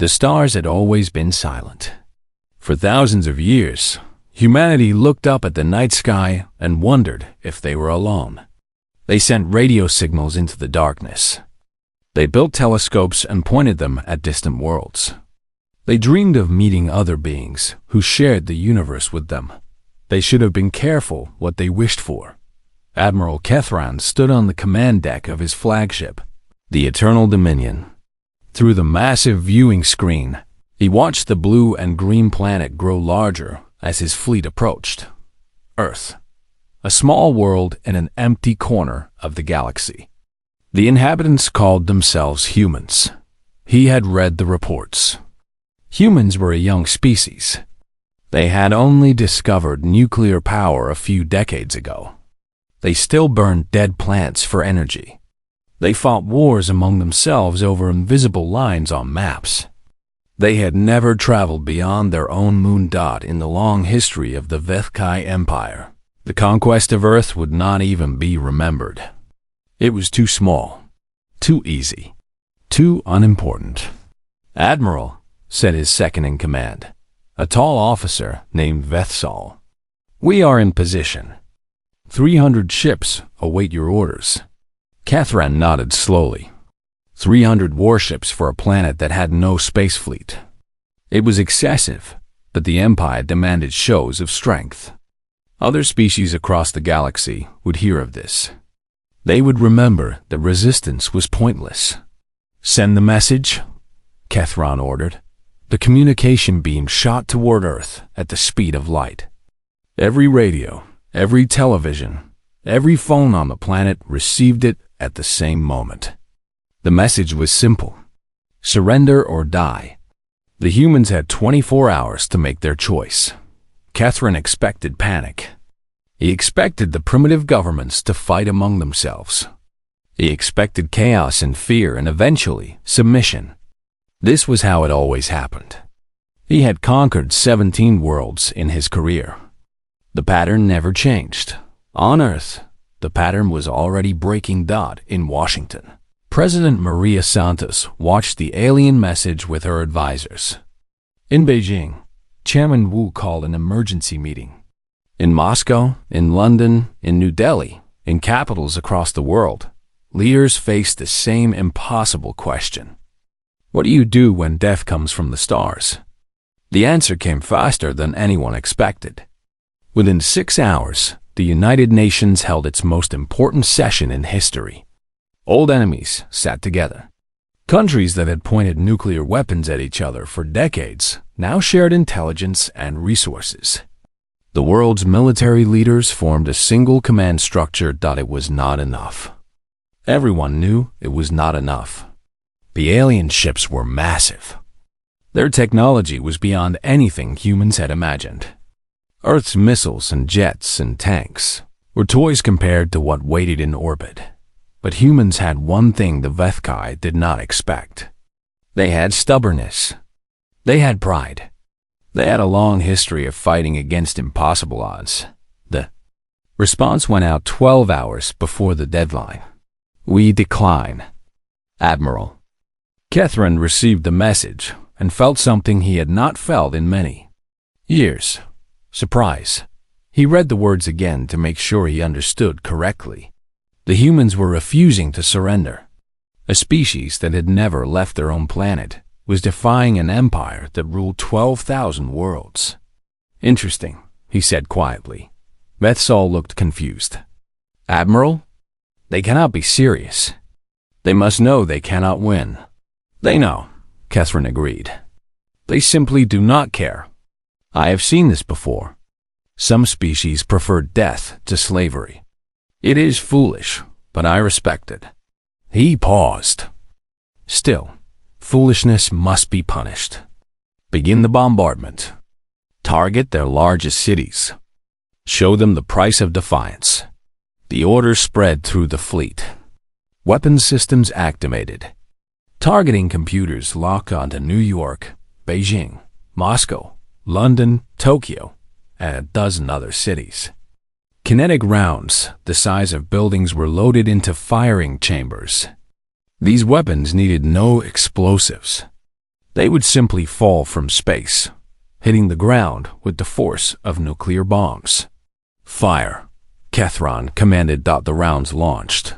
The stars had always been silent. For thousands of years, humanity looked up at the night sky and wondered if they were alone. They sent radio signals into the darkness. They built telescopes and pointed them at distant worlds. They dreamed of meeting other beings who shared the universe with them. They should have been careful what they wished for. Admiral Kethran stood on the command deck of his flagship, the Eternal Dominion. Through the massive viewing screen, he watched the blue and green planet grow larger as his fleet approached. Earth, a small world in an empty corner of the galaxy. The inhabitants called themselves humans. He had read the reports. Humans were a young species. They had only discovered nuclear power a few decades ago. They still burned dead plants for energy. They fought wars among themselves over invisible lines on maps. They had never traveled beyond their own moon dot in the long history of the Vethkai Empire. The conquest of Earth would not even be remembered. It was too small, too easy, too unimportant. "Admiral," said his second-in-command, a tall officer named Vethsal, "we are in position. 300 ships await your orders." Kethran nodded slowly. 300 warships for a planet that had no space fleet. It was excessive, but the Empire demanded shows of strength. Other species across the galaxy would hear of this. They would remember that resistance was pointless. "Send the message," Kethran ordered. The communication beam shot toward Earth at the speed of light. Every radio, every television, every phone on the planet received it at the same moment. The message was simple: surrender or die. The humans had 24 hours to make their choice. Kethran expected panic. He expected the primitive governments to fight among themselves. He expected chaos and fear and eventually submission. This was how it always happened. He had conquered 17 worlds in his career. The pattern never changed. On Earth, the pattern was already breaking dot in Washington. President Maria Santos watched the alien message with her advisors. In Beijing, Chairman Wu called an emergency meeting. In Moscow, in London, in New Delhi, in capitals across the world, leaders faced the same impossible question. What do you do when death comes from the stars? The answer came faster than anyone expected. Within 6 hours, the United Nations held its most important session in history. Old enemies sat together. Countries that had pointed nuclear weapons at each other for decades now shared intelligence and resources. The world's military leaders formed a single command structure that it was not enough. Everyone knew it was not enough. The alien ships were massive. Their technology was beyond anything humans had imagined. Earth's missiles and jets and tanks were toys compared to what waited in orbit. But humans had one thing the Vethkai did not expect. They had stubbornness. They had pride. They had a long history of fighting against impossible odds. The response went out 12 hours before the deadline. "We decline, Admiral." Kethran received the message and felt something he had not felt in many years. Surprise. He read the words again to make sure he understood correctly. The humans were refusing to surrender. A species that had never left their own planet was defying an empire that ruled 12,000 worlds. "Interesting," he said quietly. Vethsal looked confused. "Admiral? They cannot be serious. They must know they cannot win." "They know," Kethran agreed. "They simply do not care. I have seen this before. Some species prefer death to slavery. It is foolish, but I respect it." He paused. "Still, foolishness must be punished. Begin the bombardment. Target their largest cities. Show them the price of defiance." The order spread through the fleet. Weapons systems activated. Targeting computers locked onto New York, Beijing, Moscow, London, Tokyo, and a dozen other cities. Kinetic rounds, the size of buildings, were loaded into firing chambers. These weapons needed no explosives. They would simply fall from space, hitting the ground with the force of nuclear bombs. Fire, Kethron commanded. The rounds launched.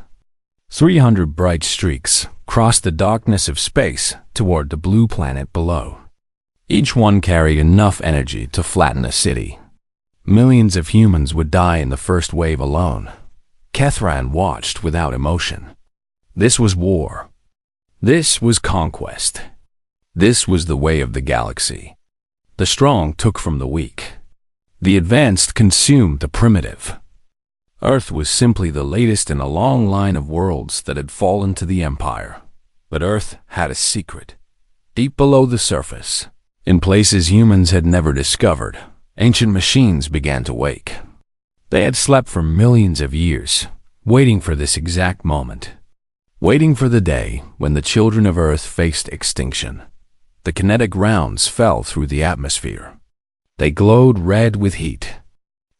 300 bright streaks crossed the darkness of space toward the blue planet below. Each one carried enough energy to flatten a city. Millions of humans would die in the first wave alone. Kethran watched without emotion. This was war. This was conquest. This was the way of the galaxy. The strong took from the weak. The advanced consumed the primitive. Earth was simply the latest in a long line of worlds that had fallen to the Empire. But Earth had a secret. Deep below the surface, in places humans had never discovered, ancient machines began to wake. They had slept for millions of years, waiting for this exact moment. Waiting for the day when the children of Earth faced extinction. The kinetic rounds fell through the atmosphere. They glowed red with heat.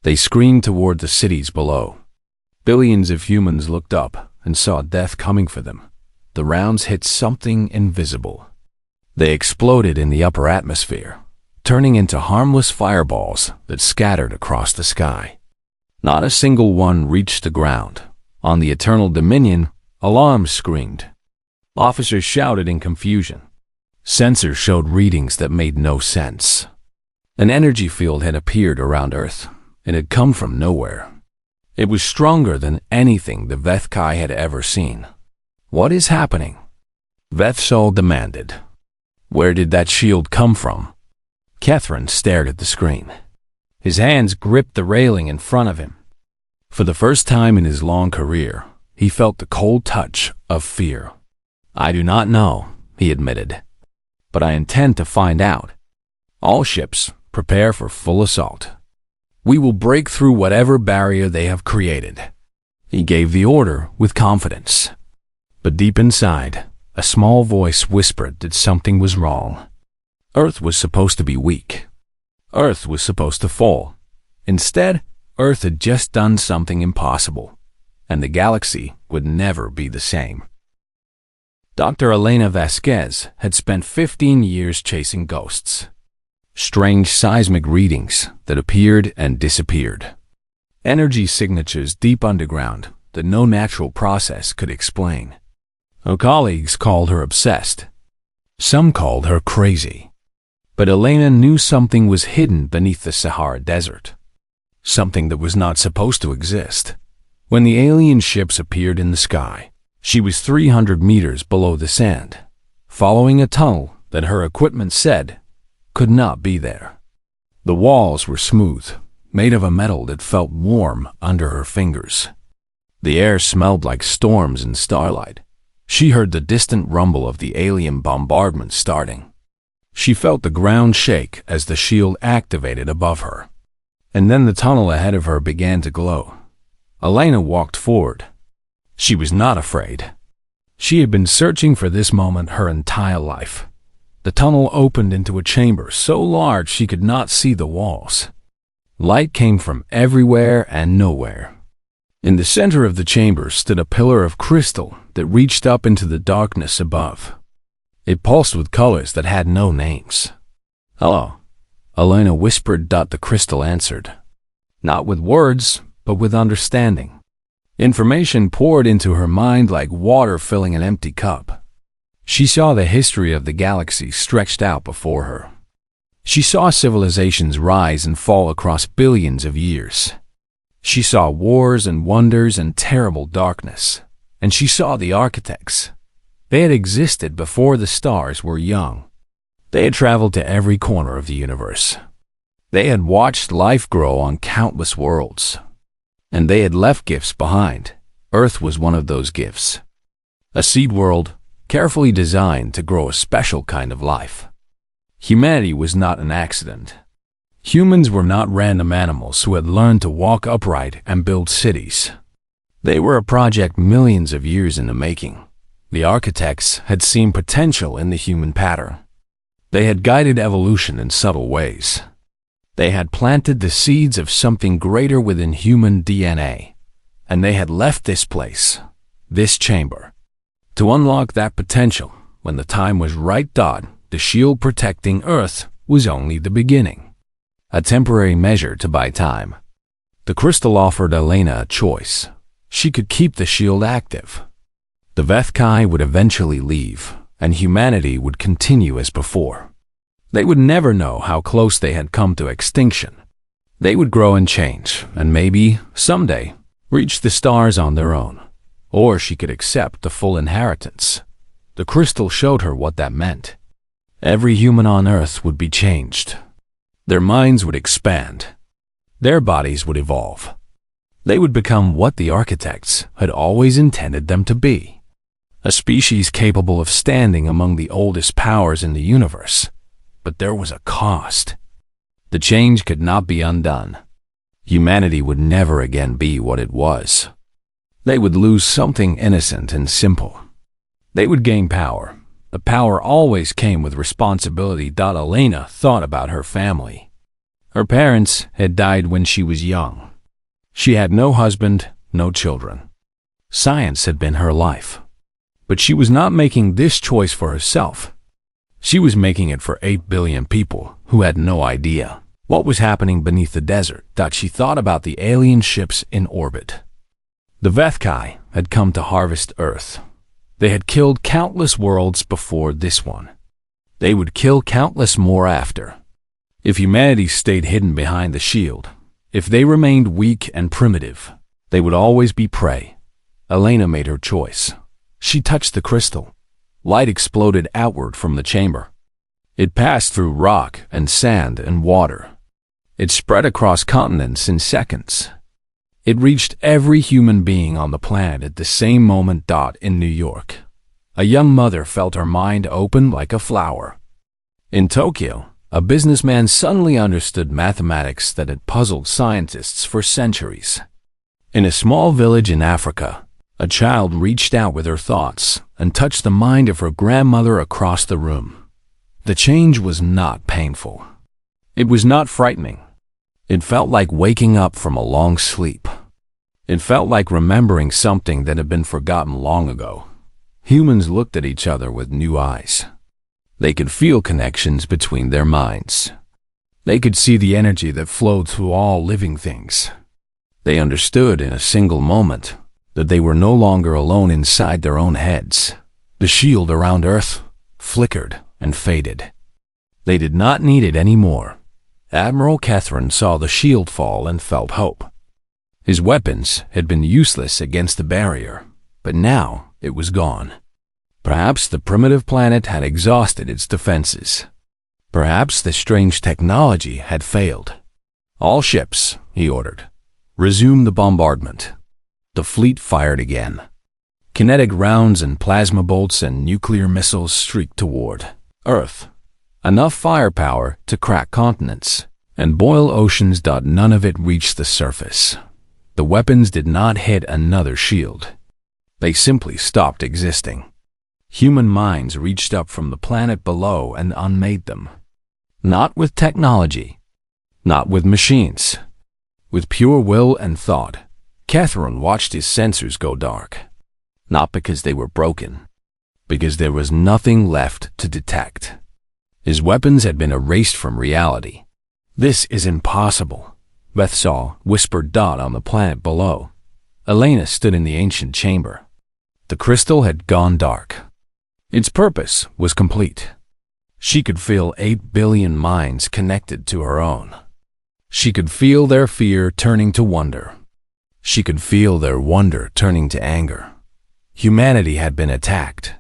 They screamed toward the cities below. Billions of humans looked up and saw death coming for them. The rounds hit something invisible. They exploded in the upper atmosphere, turning into harmless fireballs that scattered across the sky. Not a single one reached the ground. On the Eternal Dominion, alarms screamed. Officers shouted in confusion. Sensors showed readings that made no sense. An energy field had appeared around Earth. It had come from nowhere. It was stronger than anything the Vethkai had ever seen. What is happening? Vethsol demanded. Where did that shield come from? Kethran stared at the screen. His hands gripped the railing in front of him. For the first time in his long career, he felt the cold touch of fear. I do not know, he admitted, but I intend to find out. All ships, prepare for full assault. We will break through whatever barrier they have created. He gave the order with confidence. But deep inside, a small voice whispered that something was wrong. Earth was supposed to be weak. Earth was supposed to fall. Instead, Earth had just done something impossible, and the galaxy would never be the same. Dr. Elena Vasquez had spent 15 years chasing ghosts. Strange seismic readings that appeared and disappeared. Energy signatures deep underground that no natural process could explain. Her colleagues called her obsessed. Some called her crazy. But Elena knew something was hidden beneath the Sahara Desert. Something that was not supposed to exist. When the alien ships appeared in the sky, she was 300 meters below the sand, following a tunnel that her equipment said could not be there. The walls were smooth, made of a metal that felt warm under her fingers. The air smelled like storms and starlight. She heard the distant rumble of the alien bombardment starting. She felt the ground shake as the shield activated above her. And then the tunnel ahead of her began to glow. Elena walked forward. She was not afraid. She had been searching for this moment her entire life. The tunnel opened into a chamber so large she could not see the walls. Light came from everywhere and nowhere. In the center of the chamber stood a pillar of crystal that reached up into the darkness above. It pulsed with colors that had no names. Hello, Elena whispered. The crystal answered. Not with words, but with understanding. Information poured into her mind like water filling an empty cup. She saw the history of the galaxy stretched out before her. She saw civilizations rise and fall across billions of years. She saw wars and wonders and terrible darkness. And she saw the architects. They had existed before the stars were young. They had traveled to every corner of the universe. They had watched life grow on countless worlds. And they had left gifts behind. Earth was one of those gifts. A seed world, carefully designed to grow a special kind of life. Humanity was not an accident. Humans were not random animals who had learned to walk upright and build cities. They were a project millions of years in the making. The architects had seen potential in the human pattern. They had guided evolution in subtle ways. They had planted the seeds of something greater within human DNA. And they had left this place, this chamber, to unlock that potential when the time was right. the shield protecting Earth was only the beginning, a temporary measure to buy time. The crystal offered Elena a choice. She could keep the shield active. The Vethkai would eventually leave, and humanity would continue as before. They would never know how close they had come to extinction. They would grow and change, and maybe, someday, reach the stars on their own. Or she could accept the full inheritance. The crystal showed her what that meant. Every human on Earth would be changed. Their minds would expand. Their bodies would evolve. They would become what the architects had always intended them to be. A species capable of standing among the oldest powers in the universe. But there was a cost. The change could not be undone. Humanity would never again be what it was. They would lose something innocent and simple. They would gain power. The power always came with responsibility. Elena thought about her family. Her parents had died when she was young. She had no husband, no children. Science had been her life. But she was not making this choice for herself. She was making it for 8 billion people who had no idea what was happening beneath the desert. She thought about the alien ships in orbit. The Vethkai had come to harvest Earth. They had killed countless worlds before this one. They would kill countless more after. If humanity stayed hidden behind the shield, if they remained weak and primitive, they would always be prey. Elena made her choice. She touched the crystal. Light exploded outward from the chamber. It passed through rock and sand and water. It spread across continents in seconds. It reached every human being on the planet at the same moment. In New York, a young mother felt her mind open like a flower. In Tokyo, a businessman suddenly understood mathematics that had puzzled scientists for centuries. In a small village in Africa, a child reached out with her thoughts and touched the mind of her grandmother across the room. The change was not painful. It was not frightening. It felt like waking up from a long sleep. It felt like remembering something that had been forgotten long ago. Humans looked at each other with new eyes. They could feel connections between their minds. They could see the energy that flowed through all living things. They understood in a single moment that they were no longer alone inside their own heads. The shield around Earth flickered and faded. They did not need it anymore. Admiral Catherine saw the shield fall and felt hope. His weapons had been useless against the barrier, but now it was gone. Perhaps the primitive planet had exhausted its defenses. Perhaps the strange technology had failed. All ships, he ordered, resume the bombardment. The fleet fired again. Kinetic rounds and plasma bolts and nuclear missiles streaked toward Earth. Enough firepower to crack continents and boil oceans. None of it reached the surface. The weapons did not hit another shield. They simply stopped existing. Human minds reached up from the planet below and unmade them. Not with technology, not with machines, with pure will and thought. Catherine watched his sensors go dark. Not because they were broken, because there was nothing left to detect. His weapons had been erased from reality. This is impossible, Bethsaw whispered. On the planet below, Elena stood in the ancient chamber. The crystal had gone dark. Its purpose was complete. She could feel 8 billion minds connected to her own. She could feel their fear turning to wonder. She could feel their wonder turning to anger. Humanity had been attacked.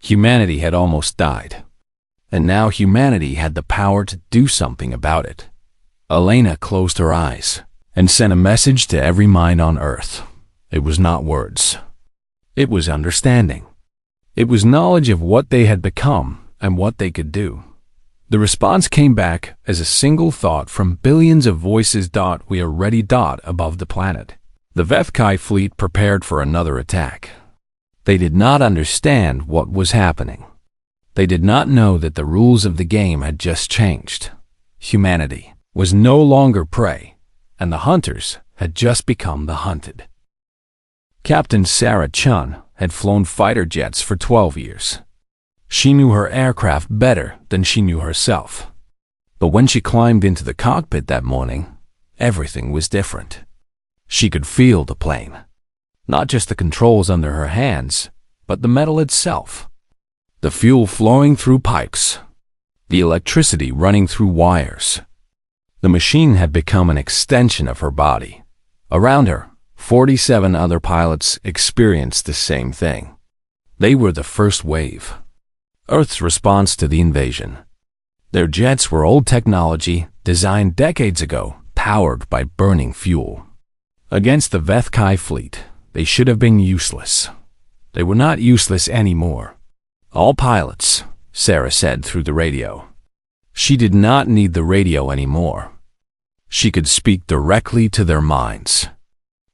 Humanity had almost died. And now humanity had the power to do something about it. Elena closed her eyes and sent a message to every mind on Earth. It was not words. It was understanding. It was knowledge of what they had become and what they could do. The response came back as a single thought from billions of voices. We are ready. Above the planet, the Vethkai fleet prepared for another attack. They did not understand what was happening. They did not know that the rules of the game had just changed. Humanity was no longer prey, and the hunters had just become the hunted. Captain Sarah Chun had flown fighter jets for 12 years. She knew her aircraft better than she knew herself. But when she climbed into the cockpit that morning, everything was different. She could feel the plane. Not just the controls under her hands, but the metal itself. The fuel flowing through pipes. The electricity running through wires. The machine had become an extension of her body. Around her, 47 other pilots experienced the same thing. They were the first wave. Earth's response to the invasion. Their jets were old technology designed decades ago, powered by burning fuel. Against the Vethkai fleet, they should have been useless. They were not useless anymore. All pilots, Sarah said through the radio. She did not need the radio anymore. She could speak directly to their minds.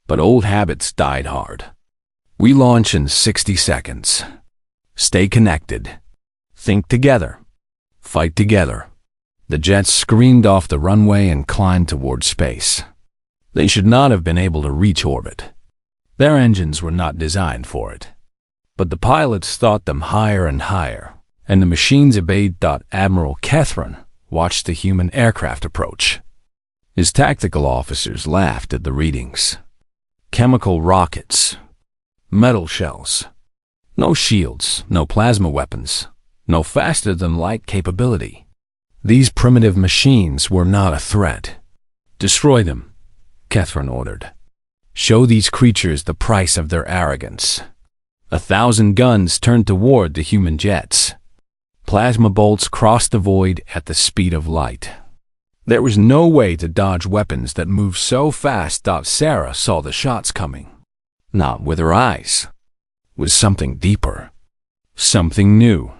But old habits died hard. We launch in 60 seconds. Stay connected. Think together. Fight together. The jets screamed off the runway and climbed toward space. They should not have been able to reach orbit. Their engines were not designed for it. But the pilots thought them higher and higher, and the machines obeyed. Admiral Catherine watched the human aircraft approach. His tactical officers laughed at the readings. Chemical rockets. Metal shells. No shields, no plasma weapons, no faster-than-light capability. These primitive machines were not a threat. Destroy them, Catherine ordered. Show these creatures the price of their arrogance. 1,000 guns turned toward the human jets. Plasma bolts crossed the void at the speed of light. There was no way to dodge weapons that moved so fast. Sarah saw the shots coming. Not with her eyes. It was something deeper. Something new.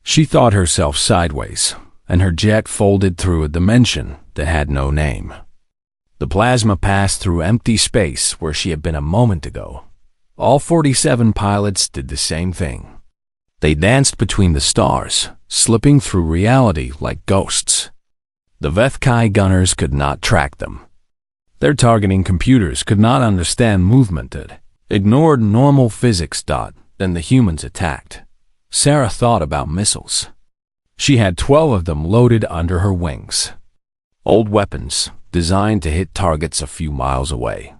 She thought herself sideways, and her jet folded through a dimension that had no name. The plasma passed through empty space where she had been a moment ago. All 47 pilots did the same thing. They danced between the stars, slipping through reality like ghosts. The Vethkai gunners could not track them. Their targeting computers could not understand movement that ignored normal physics. Then the humans attacked. Sarah thought about missiles. She had 12 of them loaded under her wings. Old weapons, designed to hit targets a few miles away.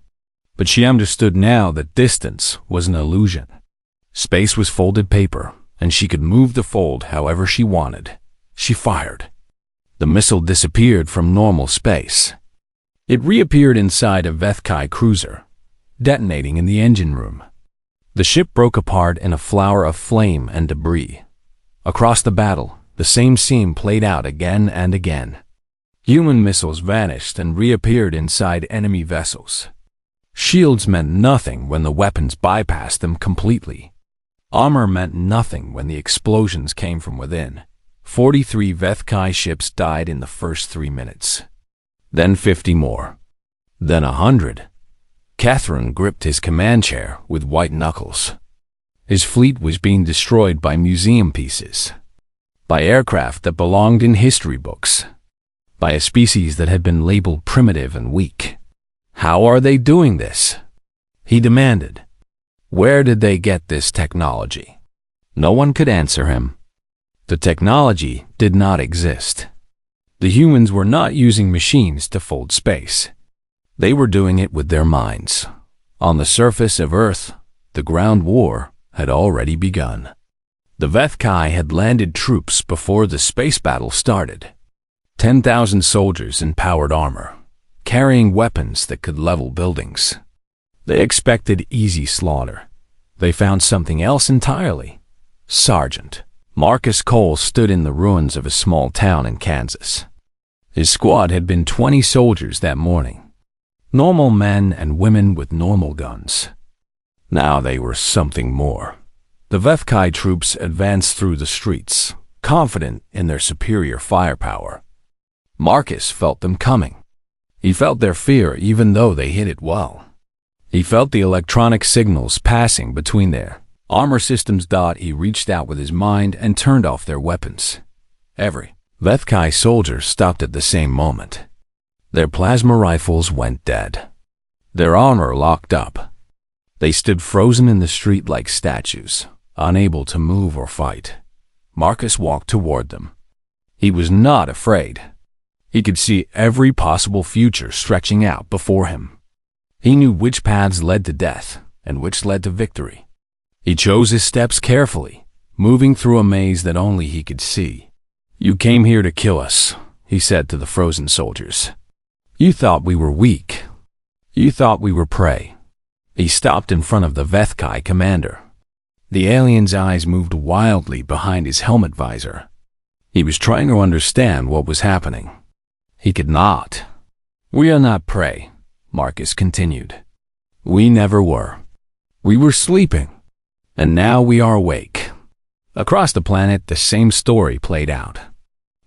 But she understood now that distance was an illusion. Space was folded paper, and she could move the fold however she wanted. She fired. The missile disappeared from normal space. It reappeared inside a Vethkai cruiser, detonating in the engine room. The ship broke apart in a flower of flame and debris. Across the battle, the same scene played out again and again. Human missiles vanished and reappeared inside enemy vessels. Shields meant nothing when the weapons bypassed them completely. Armor meant nothing when the explosions came from within. 43 Vethkai ships died in the first 3 minutes. Then 50 more. Then 100. Catherine gripped his command chair with white knuckles. His fleet was being destroyed by museum pieces. By aircraft that belonged in history books. By a species that had been labeled primitive and weak. How are they doing this? He demanded. Where did they get this technology? No one could answer him. The technology did not exist. The humans were not using machines to fold space. They were doing it with their minds. On the surface of Earth, the ground war had already begun. The Vethkai had landed troops before the space battle started. 10,000 soldiers in powered armor, carrying weapons that could level buildings. They expected easy slaughter. They found something else entirely. Sergeant Marcus Cole stood in the ruins of a small town in Kansas. His squad had been 20 soldiers that morning. Normal men and women with normal guns. Now they were something more. The Vethkai troops advanced through the streets, confident in their superior firepower. Marcus felt them coming. He felt their fear even though they hid it well. He felt the electronic signals passing between their armor systems. He reached out with his mind and turned off their weapons. Every Vethkai soldier stopped at the same moment. Their plasma rifles went dead. Their armor locked up. They stood frozen in the street like statues, unable to move or fight. Marcus walked toward them. He was not afraid. He could see every possible future stretching out before him. He knew which paths led to death and which led to victory. He chose his steps carefully, moving through a maze that only he could see. "You came here to kill us," he said to the frozen soldiers. "You thought we were weak. You thought we were prey." He stopped in front of the Vethkai commander. The alien's eyes moved wildly behind his helmet visor. He was trying to understand what was happening. He could not. "We are not prey," Marcus continued. "We never were. We were sleeping, and now we are awake." Across the planet, the same story played out.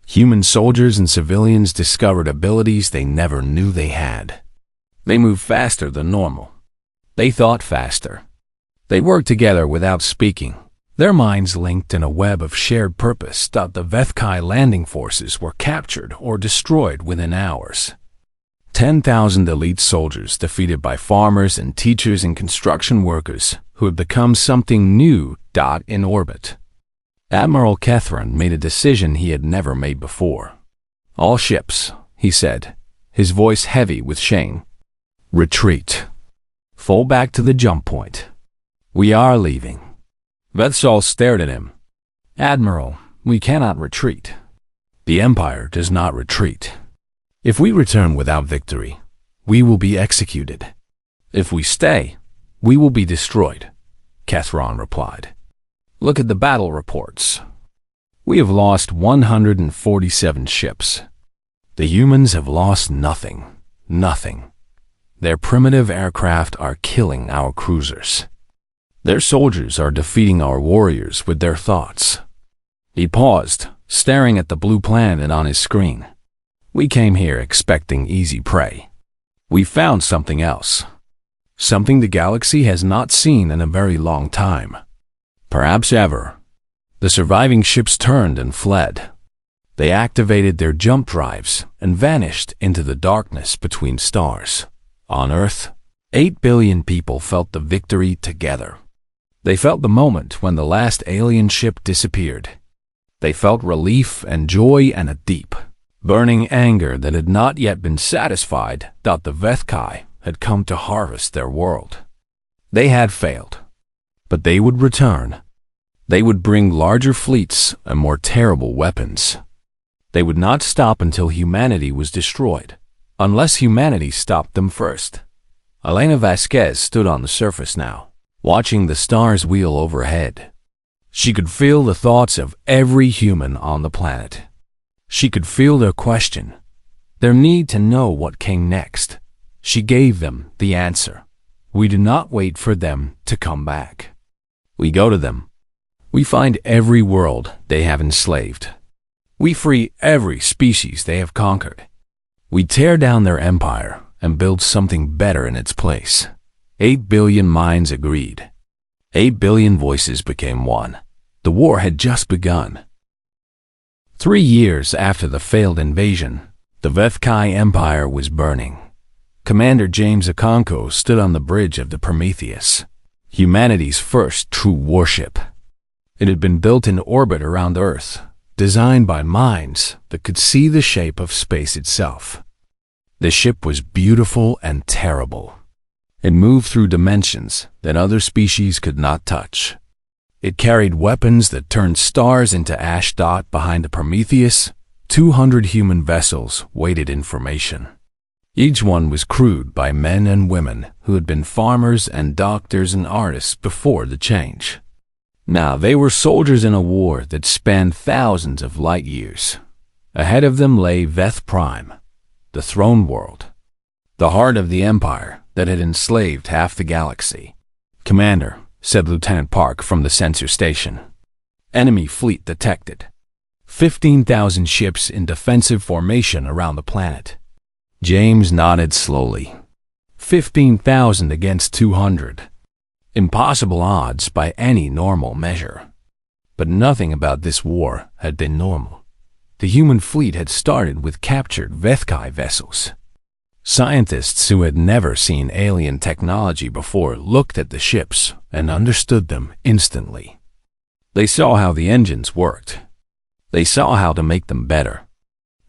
Human soldiers and civilians discovered abilities they never knew they had. They moved faster than normal. They thought faster. They worked together without speaking. Their minds linked in a web of shared purpose. The Vethkai landing forces were captured or destroyed within hours. 10,000 elite soldiers defeated by farmers and teachers and construction workers who had become something new. In orbit, Admiral Kethran made a decision he had never made before. "All ships," he said, his voice heavy with shame. "Retreat. Fall back to the jump point. We are leaving." Vethsal stared at him. "Admiral, we cannot retreat. The Empire does not retreat. If we return without victory, we will be executed. If we stay, we will be destroyed," Kethran replied. "Look at the battle reports. We have lost 147 ships. The humans have lost nothing. Nothing. Their primitive aircraft are killing our cruisers. Their soldiers are defeating our warriors with their thoughts." He paused, staring at the blue planet on his screen. "We came here expecting easy prey. We found something else. Something the galaxy has not seen in a very long time. Perhaps ever." The surviving ships turned and fled. They activated their jump drives and vanished into the darkness between stars. On Earth, 8 billion people felt the victory together. They felt the moment when the last alien ship disappeared. They felt relief and joy and a deep, burning anger that had not yet been satisfied that the Vethkai had come to harvest their world. They had failed, but they would return. They would bring larger fleets and more terrible weapons. They would not stop until humanity was destroyed, unless humanity stopped them first. Elena Vasquez stood on the surface now, watching the stars wheel overhead. She could feel the thoughts of every human on the planet. She could feel their question, their need to know what came next. She gave them the answer. "We do not wait for them to come back. We go to them. We find every world they have enslaved. We free every species they have conquered. We tear down their empire and build something better in its place." 8 billion minds agreed. 8 billion voices became one. The war had just begun. 3 years after the failed invasion, the Vethkai Empire was burning. Commander James Okonkwo stood on the bridge of the Prometheus, humanity's first true warship. It had been built in orbit around Earth, designed by minds that could see the shape of space itself. The ship was beautiful and terrible. It moved through dimensions that other species could not touch. It carried weapons that turned stars into ash. Behind the Prometheus, 200 human vessels waited information. Each one was crewed by men and women who had been farmers and doctors and artists before the change. Now they were soldiers in a war that spanned thousands of light years. Ahead of them lay Veth Prime, the throne world, the heart of the empire that had enslaved half the galaxy. "Commander," said Lieutenant Park from the sensor station. "Enemy fleet detected. 15,000 ships in defensive formation around the planet." James nodded slowly. 15,000 against 200. Impossible odds by any normal measure. But nothing about this war had been normal. The human fleet had started with captured Vethkai vessels. Scientists who had never seen alien technology before looked at the ships and understood them instantly. They saw how the engines worked. They saw how to make them better.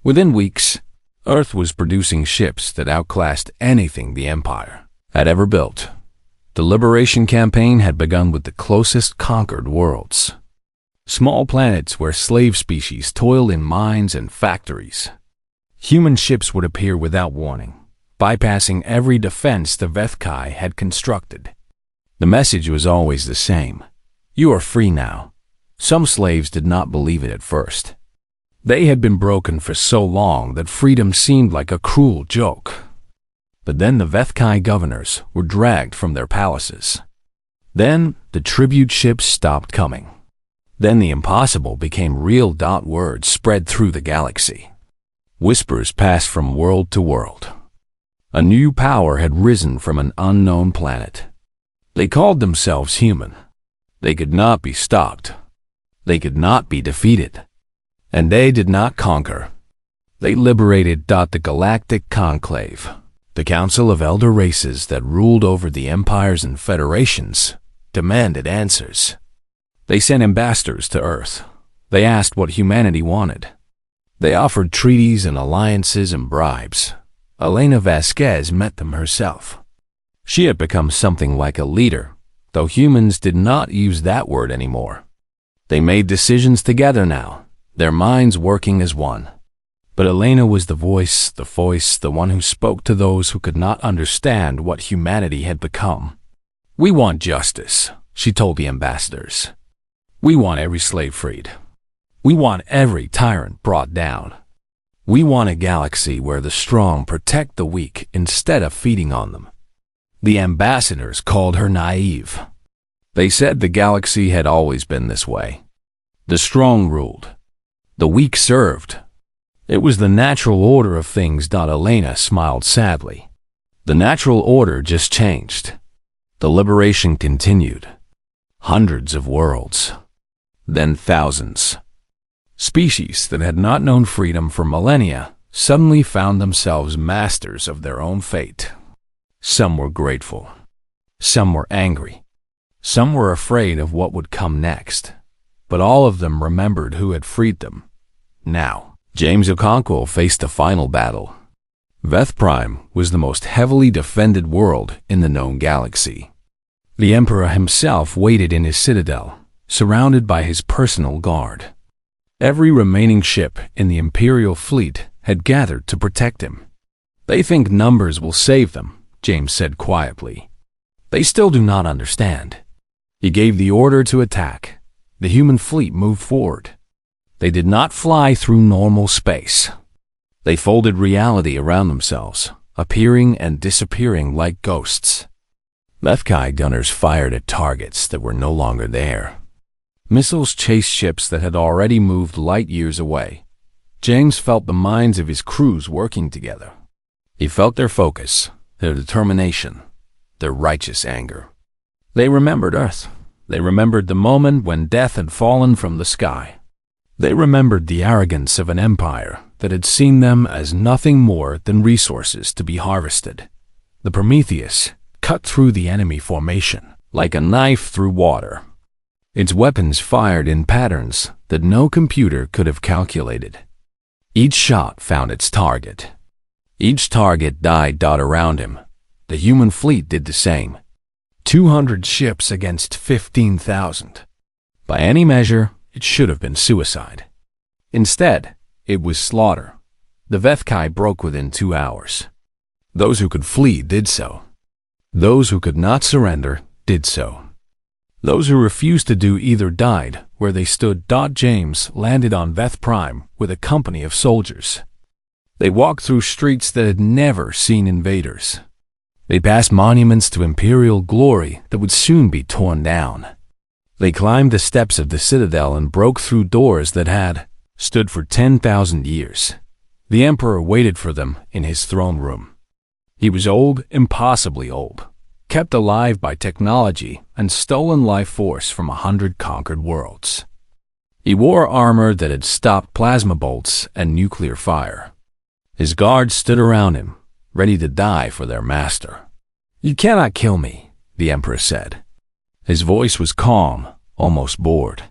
Within weeks, Earth was producing ships that outclassed anything the Empire had ever built. The liberation campaign had begun with the closest conquered worlds. Small planets where slave species toiled in mines and factories. Human ships would appear without warning, bypassing every defense the Vethkai had constructed. The message was always the same. You are free now. Some slaves did not believe it at first. They had been broken for so long that freedom seemed like a cruel joke. But then the Vethkai governors were dragged from their palaces. Then the tribute ships stopped coming. Then the impossible became real. Words spread through the galaxy. Whispers passed from world to world. A new power had risen from an unknown planet. They called themselves human. They could not be stopped. They could not be defeated. And they did not conquer. They liberated. The Galactic Conclave, the council of elder races that ruled over the empires and federations, demanded answers. They sent ambassadors to Earth. They asked what humanity wanted. They offered treaties and alliances and bribes. Elena Vasquez met them herself. She had become something like a leader, though humans did not use that word anymore. They made decisions together now, their minds working as one. But Elena was the voice, the one who spoke to those who could not understand what humanity had become. We want justice, she told the ambassadors. We want every slave freed. We want every tyrant brought down. We want a galaxy where the strong protect the weak instead of feeding on them. The ambassadors called her naive. They said the galaxy had always been this way. The strong ruled. The weak served. It was the natural order of things. Elena smiled sadly. The natural order just changed. The liberation continued. Hundreds of worlds. Then thousands. Species that had not known freedom for millennia suddenly found themselves masters of their own fate. Some were grateful. Some were angry. Some were afraid of what would come next. But all of them remembered who had freed them. Now, James Okonkwo faced the final battle. Veth Prime was the most heavily defended world in the known galaxy. The Emperor himself waited in his citadel, surrounded by his personal guard. Every remaining ship in the Imperial fleet had gathered to protect him. They think numbers will save them, James said quietly. They still do not understand. He gave the order to attack. The human fleet moved forward. They did not fly through normal space. They folded reality around themselves, appearing and disappearing like ghosts. Vethkai gunners fired at targets that were no longer there. Missiles chased ships that had already moved light years away. James felt the minds of his crews working together. He felt their focus, their determination, their righteous anger. They remembered Earth. They remembered the moment when death had fallen from the sky. They remembered the arrogance of an empire that had seen them as nothing more than resources to be harvested. The Prometheus cut through the enemy formation like a knife through water. Its weapons fired in patterns that no computer could have calculated. Each shot found its target. Each target died. Around him. The human fleet did the same. 200 ships against 15,000. By any measure, it should have been suicide. Instead, it was slaughter. The Vethkai broke within 2 hours. Those who could flee did so. Those who could not surrender did so. Those who refused to do either died where they stood. James landed on Veth Prime with a company of soldiers. They walked through streets that had never seen invaders. They passed monuments to imperial glory that would soon be torn down. They climbed the steps of the citadel and broke through doors that had stood for 10,000 years. The Emperor waited for them in his throne room. He was old, impossibly old, kept alive by technology and stolen life force from 100 conquered worlds. He wore armor that had stopped plasma bolts and nuclear fire. His guards stood around him, ready to die for their master. "You cannot kill me," the Emperor said. His voice was calm, almost bored.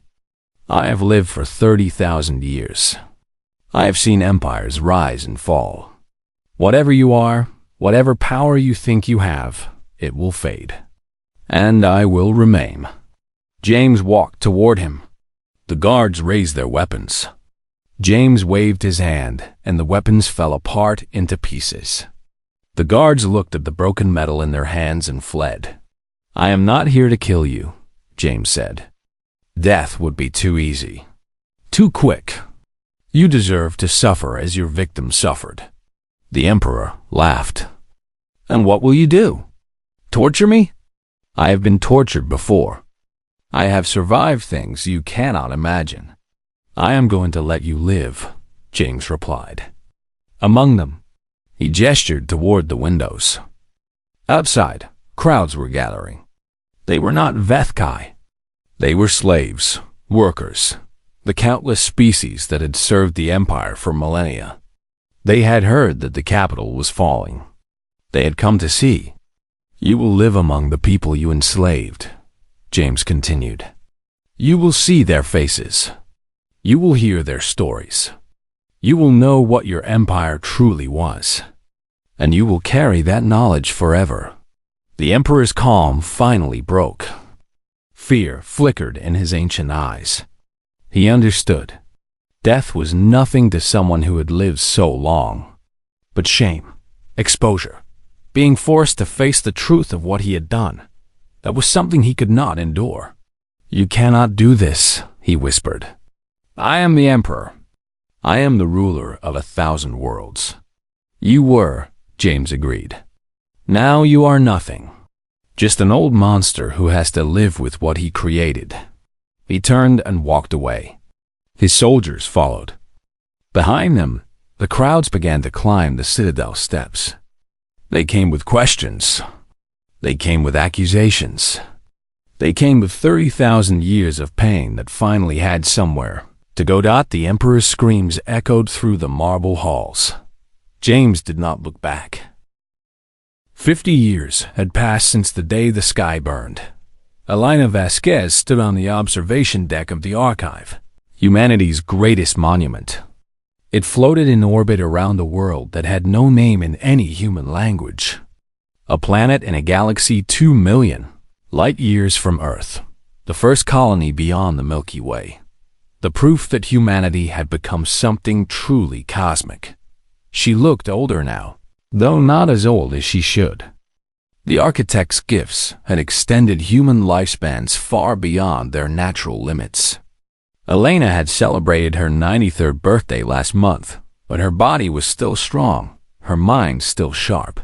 I have lived for 30,000 years. I have seen empires rise and fall. Whatever you are, whatever power you think you have, it will fade. And I will remain." James walked toward him. The guards raised their weapons. James waved his hand, and the weapons fell apart into pieces. The guards looked at the broken metal in their hands and fled. "I am not here to kill you," James said. "Death would be too easy. Too quick. You deserve to suffer as your victim suffered." The Emperor laughed. "And what will you do? Torture me? I have been tortured before. I have survived things you cannot imagine." "I am going to let you live," James replied. "Among them." He gestured toward the windows. Outside, crowds were gathering. They were not Vethkai. They were slaves, workers, the countless species that had served the Empire for millennia. They had heard that the capital was falling. They had come to see. "You will live among the people you enslaved," James continued. "You will see their faces. You will hear their stories. You will know what your empire truly was. And you will carry that knowledge forever." The Emperor's calm finally broke. Fear flickered in his ancient eyes. He understood. Death was nothing to someone who had lived so long. But shame, exposure, being forced to face the truth of what he had done, that was something he could not endure. "You cannot do this," he whispered. "I am the Emperor. I am the ruler of 1,000 worlds." "You were," James agreed. "Now you are nothing. Just an old monster who has to live with what he created." He turned and walked away. His soldiers followed. Behind them, the crowds began to climb the citadel steps. They came with questions. They came with accusations. They came with 30,000 years of pain that finally had somewhere to go. The Emperor's screams echoed through the marble halls. James did not look back. 50 years had passed since the day the sky burned. Elena Vasquez stood on the observation deck of the Archive, humanity's greatest monument. It floated in orbit around a world that had no name in any human language. A planet in a galaxy 2 million light-years from Earth, the first colony beyond the Milky Way. The proof that humanity had become something truly cosmic. She looked older now, though not as old as she should. The architect's gifts had extended human lifespans far beyond their natural limits. Elena had celebrated her 93rd birthday last month, but her body was still strong, her mind still sharp.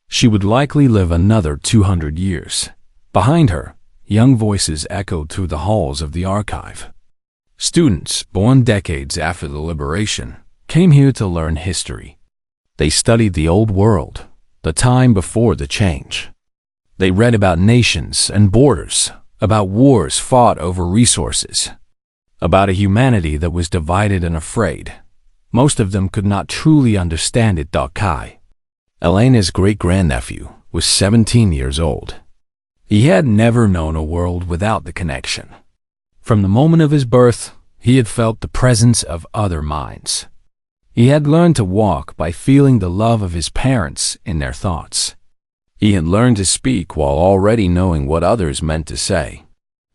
She would likely live another 200 years. Behind her, young voices echoed through the halls of the Archive. Students, born decades after the liberation, came here to learn history. They studied the old world, the time before the change. They read about nations and borders, about wars fought over resources, about a humanity that was divided and afraid. Most of them could not truly understand it. Kai, Elena's great-grandnephew, was 17 years old. He had never known a world without the connection. From the moment of his birth, he had felt the presence of other minds. He had learned to walk by feeling the love of his parents in their thoughts. He had learned to speak while already knowing what others meant to say.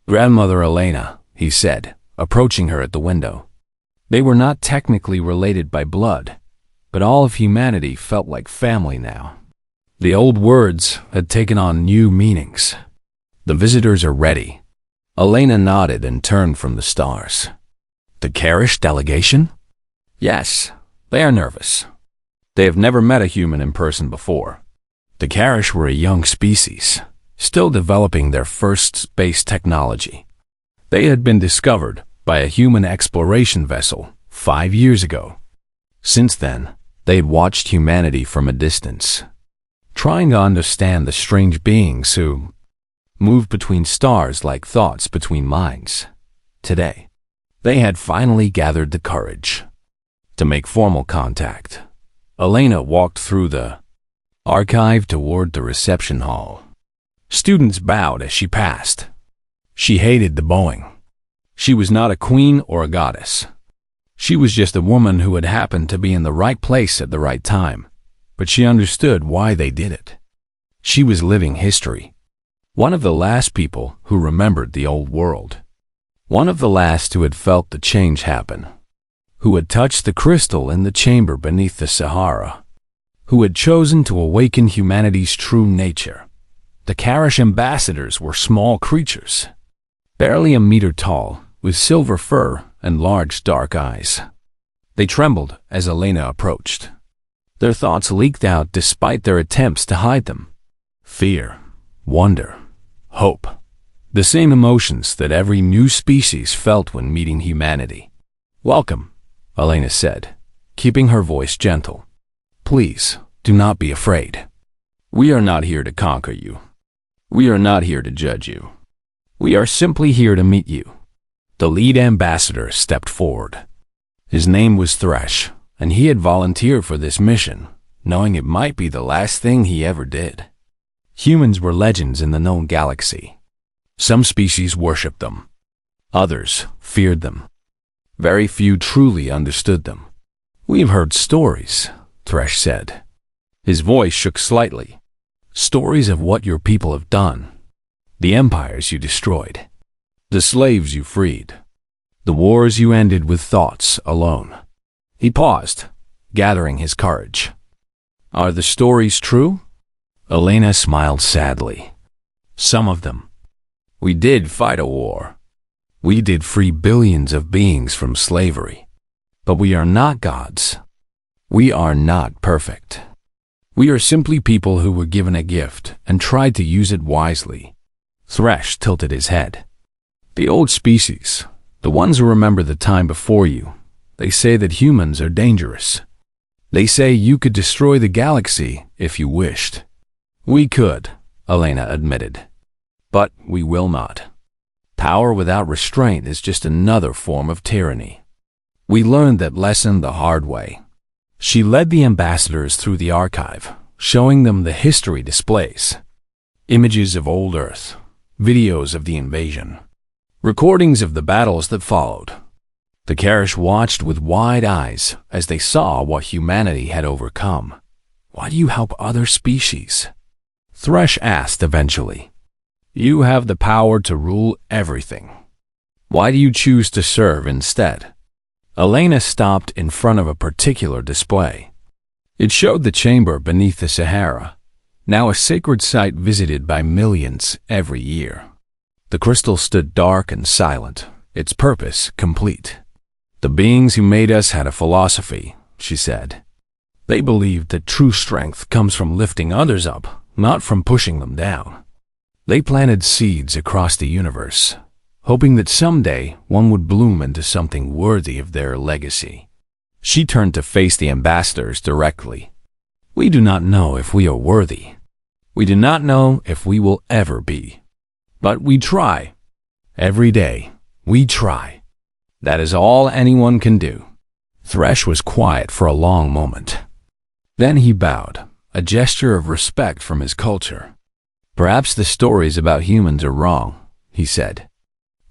"Grandmother Elena," he said, approaching her at the window. They were not technically related by blood, but all of humanity felt like family now. The old words had taken on new meanings. "The visitors are ready." Elena nodded and turned from the stars. "The Karish delegation?" "Yes, they are nervous. They have never met a human in person before." The Karish were a young species, still developing their first space technology. They had been discovered by a human exploration vessel 5 years ago. Since then, they had watched humanity from a distance, trying to understand the strange beings who moved between stars like thoughts between minds. Today, they had finally gathered the courage to make formal contact. Elena walked through the Archive toward the reception hall. Students bowed as she passed. She hated the bowing. She was not a queen or a goddess. She was just a woman who had happened to be in the right place at the right time, but she understood why they did it. She was living history. One of the last people who remembered the old world. One of the last who had felt the change happen. Who had touched the crystal in the chamber beneath the Sahara. Who had chosen to awaken humanity's true nature. The Karish ambassadors were small creatures, barely a meter tall, with silver fur and large dark eyes. They trembled as Elena approached. Their thoughts leaked out despite their attempts to hide them. Fear, wonder, hope. The same emotions that every new species felt when meeting humanity. "Welcome," Elena said, keeping her voice gentle. "Please, do not be afraid. We are not here to conquer you. We are not here to judge you. We are simply here to meet you." The lead ambassador stepped forward. His name was Thresh, and he had volunteered for this mission, knowing it might be the last thing he ever did. Humans were legends in the known galaxy. Some species worshipped them. Others feared them. Very few truly understood them. "We've heard stories," Thresh said. His voice shook slightly. "Stories of what your people have done. The empires you destroyed. The slaves you freed. The wars you ended with thoughts alone." He paused, gathering his courage. "Are the stories true?" Elena smiled sadly. "Some of them. We did fight a war. We did free billions of beings from slavery. But we are not gods. We are not perfect. We are simply people who were given a gift and tried to use it wisely." Thresh tilted his head. "The old species, the ones who remember the time before you, they say that humans are dangerous. They say you could destroy the galaxy if you wished." "We could," Elena admitted. "But we will not. Power without restraint is just another form of tyranny. We learned that lesson the hard way." She led the ambassadors through the archive, showing them the history displays. Images of old Earth, videos of the invasion, recordings of the battles that followed. The Karish watched with wide eyes as they saw what humanity had overcome. "Why do you help other species?" Thresh asked eventually. "You have the power to rule everything. Why do you choose to serve instead?" Elena stopped in front of a particular display. It showed the chamber beneath the Sahara, now a sacred site visited by millions every year. The crystal stood dark and silent, its purpose complete. "The beings who made us had a philosophy," she said. "They believed that true strength comes from lifting others up, not from pushing them down. They planted seeds across the universe, hoping that someday one would bloom into something worthy of their legacy." She turned to face the ambassadors directly. "We do not know if we are worthy. We do not know if we will ever be. But we try. Every day, we try. That is all anyone can do." Thresh was quiet for a long moment. Then he bowed, a gesture of respect from his culture. "Perhaps the stories about humans are wrong," he said.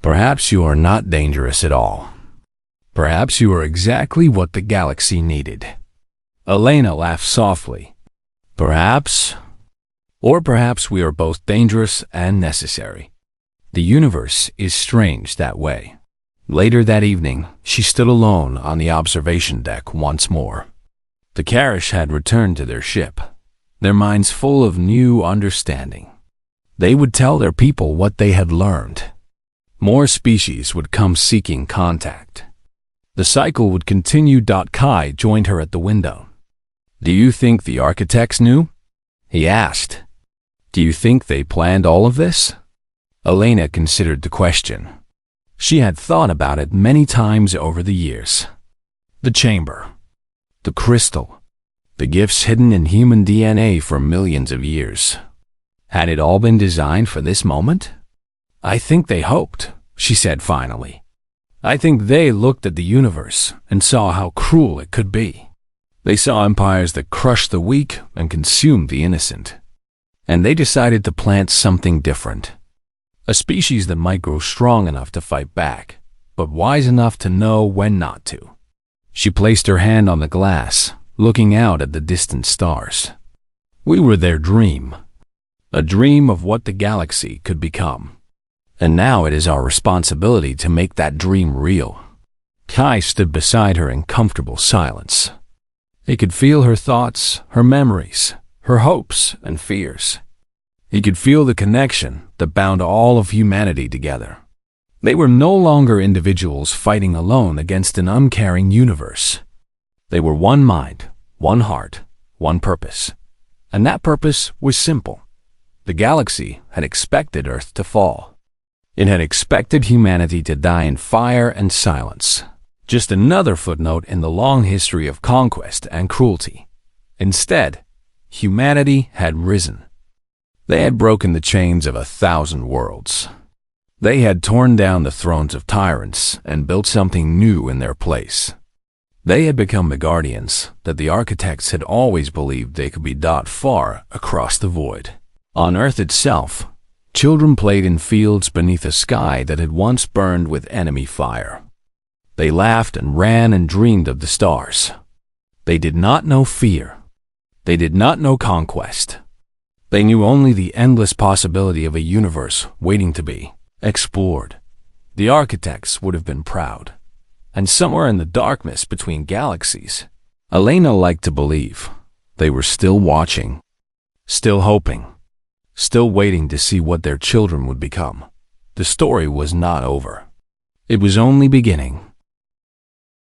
"Perhaps you are not dangerous at all. Perhaps you are exactly what the galaxy needed." Elena laughed softly. "Perhaps. Or perhaps we are both dangerous and necessary. The universe is strange that way." Later that evening, she stood alone on the observation deck once more. The Karish had returned to their ship, their minds full of new understanding. They would tell their people what they had learned. More species would come seeking contact. The cycle would continue. Kai joined her at the window. "Do you think the architects knew?" he asked. "Do you think they planned all of this?" Elena considered the question. She had thought about it many times over the years. The chamber, the crystal, the gifts hidden in human DNA for millions of years. Had it all been designed for this moment? "I think they hoped," she said finally. "I think they looked at the universe and saw how cruel it could be. They saw empires that crushed the weak and consumed the innocent. And they decided to plant something different. A species that might grow strong enough to fight back, but wise enough to know when not to. She placed her hand on the glass, looking out at the distant stars. We were their dream, a dream of what the galaxy could become. And now it is our responsibility to make that dream real. Kai stood beside her in comfortable silence. He could feel her thoughts, her memories, her hopes and fears. He could feel the connection that bound all of humanity together. They were no longer individuals fighting alone against an uncaring universe. They were one mind, one heart, one purpose. And that purpose was simple. The galaxy had expected Earth to fall. It had expected humanity to die in fire and silence. Just another footnote in the long history of conquest and cruelty. Instead, humanity had risen. They had broken the chains of 1,000 worlds. They had torn down the thrones of tyrants and built something new in their place. They had become the guardians that the architects had always believed they could be dot far across the void. On Earth itself, children played in fields beneath a sky that had once burned with enemy fire. They laughed and ran and dreamed of the stars. They did not know fear. They did not know conquest. They knew only the endless possibility of a universe waiting to be explored. The architects would have been proud. And somewhere in the darkness between galaxies, Elena liked to believe they were still watching, still hoping, still waiting to see what their children would become. The story was not over. It was only beginning.